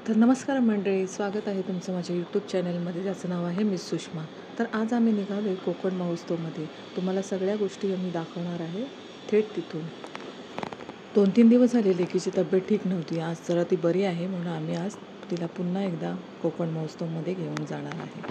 तर नमस्कार मंडळी, स्वागत आहे तुमचं माझ्या यूट्यूब चॅनलमध्ये, ज्याचं नाव आहे मिस सुषमा. तर आज आम्ही निघालो आहे कोकण महोत्सवमध्ये. तुम्हाला सगळ्या गोष्टी आम्ही दाखवणार आहे थेट तिथून. 2-3 दिवस झाले लेकीची तब्येत ठीक नव्हती. आज जरा ती बरी आहे, म्हणून आम्ही आज तिला पुन्हा एकदा कोकण महोत्सवमध्ये घेऊन जाणार आहे.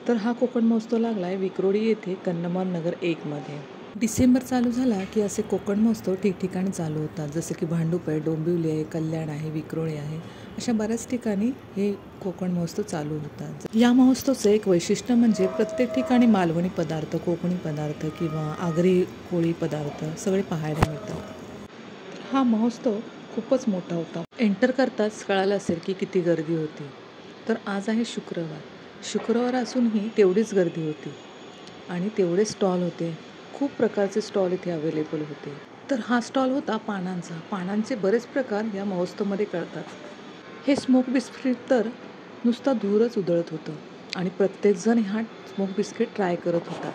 तर हा कोकण महोत्सव लागला आहे विक्रोळी येथे कन्नमोर नगर 1मध्ये. डिसेंबर चालू झाला की असे कोकण महोत्सव ठिकठिकाणी चालू होतात, जसं की भांडूप आहे, डोंबिवली आहे, कल्याण आहे, विक्रोळी आहे. अशा बऱ्याच ठिकाणी हे कोकण महोत्सव चालू होतात. या महोत्सवाचं एक वैशिष्ट्य म्हणजे प्रत्येक ठिकाणी मालवणी पदार्थ, कोकणी पदार्थ किंवा आगरी कोळी पदार्थ सगळे पाहायला मिळतात. हा महोत्सव खूपच मोठा होता. एंटर करताच कळालं असेल की किती गर्दी होती. तर आज आहे शुक्रवार असूनही तेवढीच गर्दी होती आणि तेवढे स्टॉल होते. खूप प्रकारचे स्टॉल इथे अवेलेबल होते. तर हा स्टॉल होता पानांचा. पानांचे बरेच प्रकार या महोत्सवामध्ये कळतात. हे स्मोक बिस्किट तर नुसता धूरच उधळत होतं आणि प्रत्येकजण हा स्मोक बिस्किट ट्राय करत होता.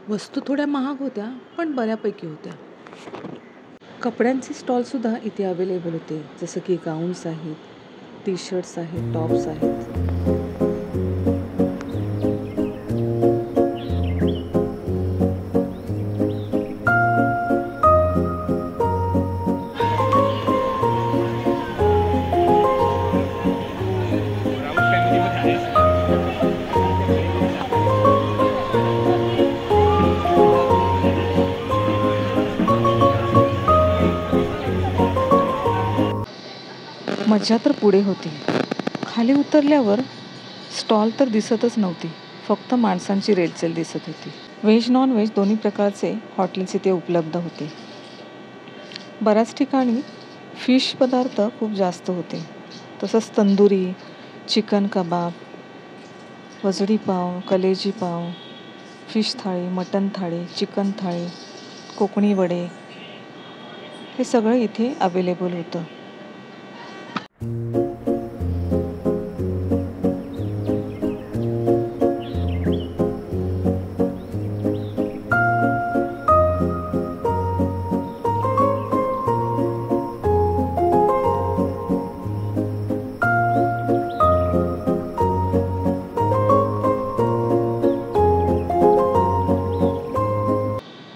वस्तू थोड्या महाग होत्या, पण बऱ्यापैकी होत्या. कपड्यांचे स्टॉलसुद्धा इथे अवेलेबल होते, जसं की गाऊन्स आहेत, टी शर्ट्स आहेत, टॉप्स आहेत. मजा तर पुढे होती. खाली उतरल्यावर स्टॉल तर दिसतच नव्हती, फक्त माणसांची रेलचेल दिसत होती. व्हेज नॉन व्हेज दोन्ही प्रकारचे हॉटेल्स इथे उपलब्ध होते. बऱ्याच ठिकाणी फिश पदार्थ खूप जास्त होते, तसंच तंदुरी, चिकन कबाब, वजडी पाव, कलेजी पाव, फिश थाळी, मटण थाळी, चिकन थाळी, कोकणी वडे हे सगळं इथे अवेलेबल होतं.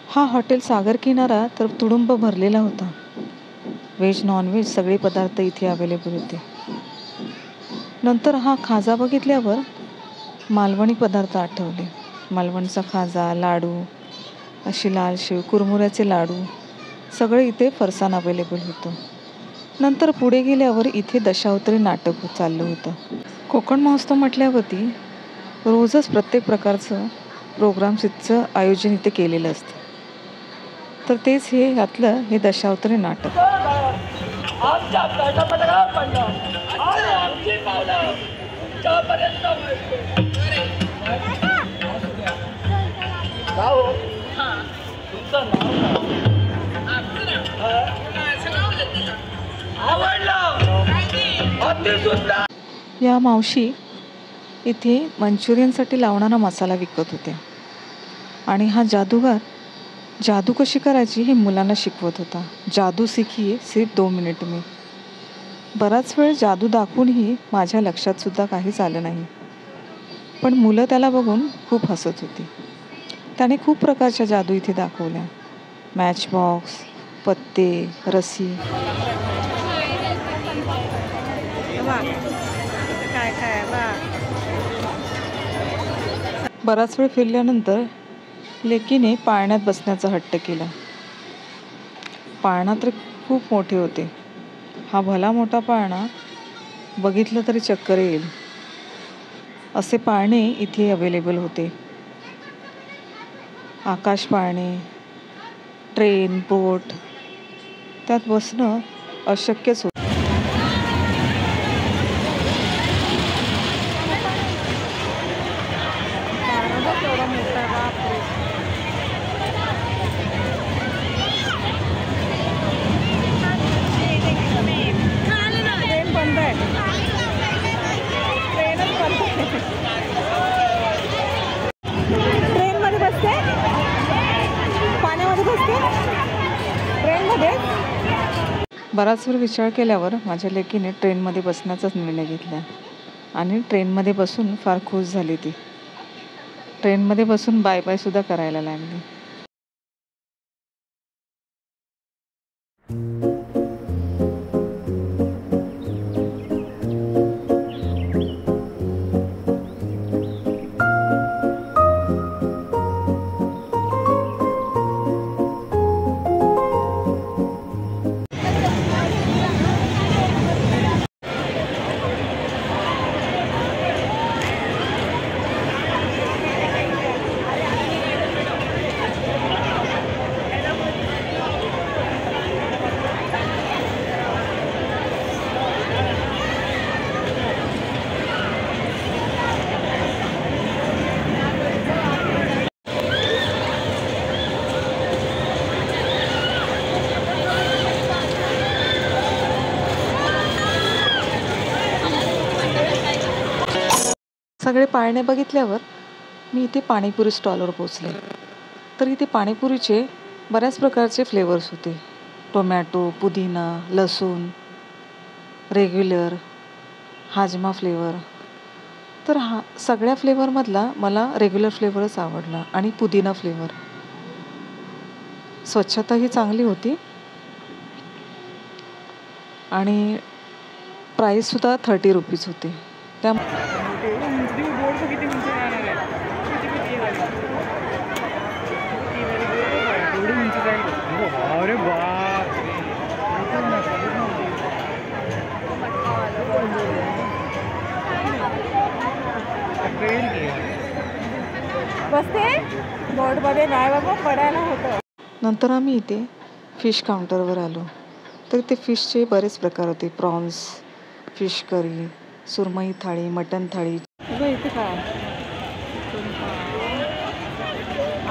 हा हॉटेल सागर किनारा तर तुडुंब भरलेला होता. व्हेज नॉन व्हेज सगळे पदार्थ इथे अवेलेबल होते. नंतर हा खाजा बघितल्यावर मालवणी पदार्थ आठवले. मालवणचा खाजा, लाडू, अशी लाल शेव, कुरमुऱ्याचे लाडू सगळे इथे फरसाण अवेलेबल होतं. नंतर पुढे गेल्यावर इथे दशावतारी नाटक चाललं होतं. कोकण महोत्सव म्हटल्यावरती रोजच प्रत्येक प्रकारचं प्रोग्राम्सचं आयोजन इथे केलेलं असतं. तर तेच यातलं हे दशावतारी नाटक. या मावशी इथे मंचुरियनसाठी लावणारा मसाला विकत होत्या आणि हा जादूगार जादू कशी करायची हे मुलांना शिकवत होता. जादू सीखिये सिर्फ 2 मिनिट में. बराच वेळ जादू दाखवूनही माझ्या लक्षात सुद्धा काहीच आलं नाही, पण मुलं त्याला बघून खूप हसत होती. त्याने खूप प्रकारच्या जादू इथे दाखवल्या. मॅच बॉक्स, पत्ते, रस्सी. बराच वेळ फिरल्यानंतर लेकीने पाळण्यात बसण्याचा हट्ट केला. पाळणा तर खूप मोठे होते. हा भला मोठा पाळणा बघितलं तरी चक्कर येईल असे पाळणे इथे अवेलेबल होते. आकाश पाळणे, ट्रेन, बोट, त्यात बसणं अशक्यच होतं. बराच वेळ विचार केल्यावर माझ्या लेकीने ट्रेनमध्ये बसण्याचाच निर्णय घेतला आणि ट्रेनमध्ये बसून फार खुश झाली ती. ट्रेनमध्ये बसून बाय बाय सुद्धा करायला लागली. सगळे पाळणे बघितल्यावर मी इथे पाणीपुरी स्टॉलवर पोचले. तर इथे पाणीपुरीचे बऱ्याच प्रकारचे फ्लेवर्स होते. टोमॅटो, पुदिना, लसूण, रेग्युलर, हाजमा फ्लेवर. तर सगळ्या फ्लेवरमधला मला रेग्युलर फ्लेवरच आवडला आणि पुदिना फ्लेवर. स्वच्छताही चांगली होती आणि प्राईससुद्धा 30 रुपीज होते. त्या बसते बोर्डमध्ये नाही बाबा पडायला होतं. नंतर आम्ही इथे फिश काउंटरवर आलो. तर ते फिशचे बरेच प्रकार होते. प्रॉन्स, फिश करी, सुरमई थाळी, मटण थाळी. इथे काय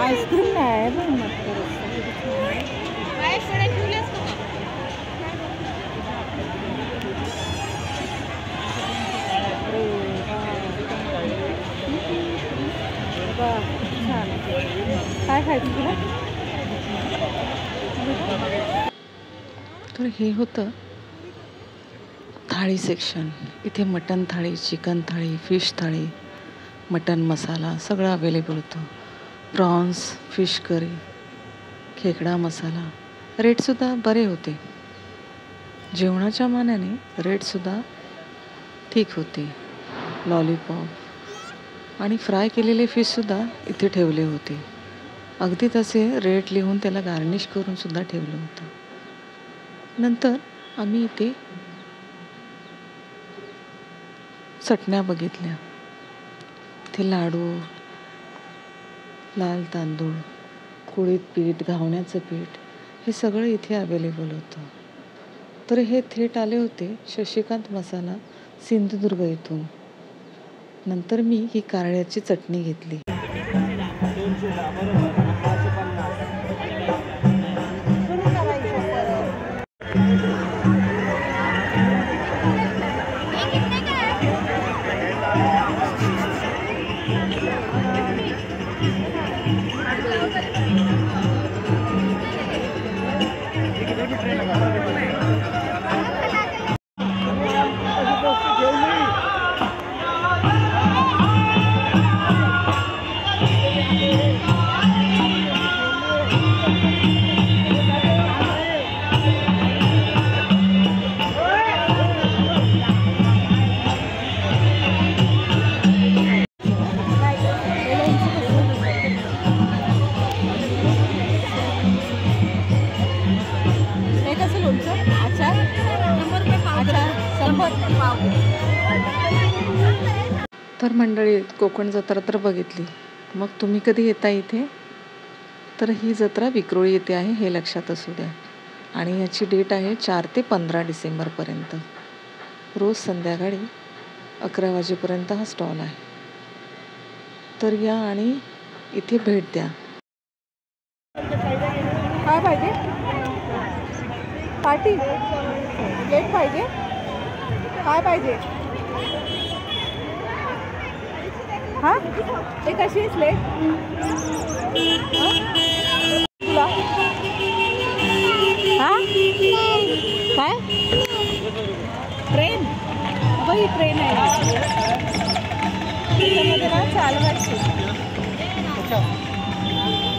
आईस्क्रीम नाही काय खायचं तुला. तर हे होतं थाळी सेक्शन. इथे मटण थाळी, चिकन थाळी, फिश थाळी, मटण मसाला सगळं अवेलेबल होतं. प्रॉन्स, फिश करी, खेकडा मसाला. रेटसुद्धा बरे होते. जेवणाच्या मानाने रेटसुद्धा ठीक होते. लॉलीपॉप आणि फ्राय केलेले फिशसुद्धा इथे ठेवले होते. अगदी तसे रेट लिहून त्याला गार्निश करून सुद्धा ठेवलं होतं. नंतर आम्ही इथे चटण्या बघितल्या. इथे लाडू, लाल तांदूळ, कुळीत पीठ, घावण्याचं पीठ हे सगळं इथे अवेलेबल होतं. तर हे थेट आले होते शशिकांत मसाला सिंधुदुर्ग इथून. नंतर मी ही कारळ्याची चटणी घेतली. तर मंडळी, कोकण जत्रा तर बघितली. मग तुम्ही कधी येता इथे? तर ही जत्रा विक्रोळी येथे आहे हे लक्षात असू द्या. आणि याची डेट आहे 4 ते 15 डिसेंबरपर्यंत. रोज संध्याकाळी 11 वाजेपर्यंत हा स्टॉल आहे. तर या आणि इथे भेट द्या. काय पाहिजे? पार्टी केक पाहिजे? काय पाहिजे? हां, ते कशी स्लेट तुला? हां काय ट्रेन आहे त्याच्यामध्ये ना चालवायची.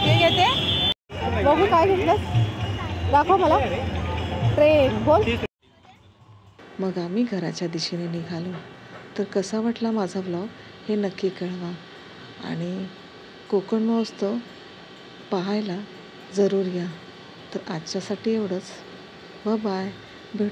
हे घेते बघू काय घेतलं दाखव मला. ट्रेन बोल. मग आम्ही घराच्या दिशेने निघालो. तर कसा वाटला माझा ब्लॉग हे नक्की कळवा आणि कोकण महोत्सव पाहायला जरूर या. तर आजच्यासाठी एवढंच. बाय. भेट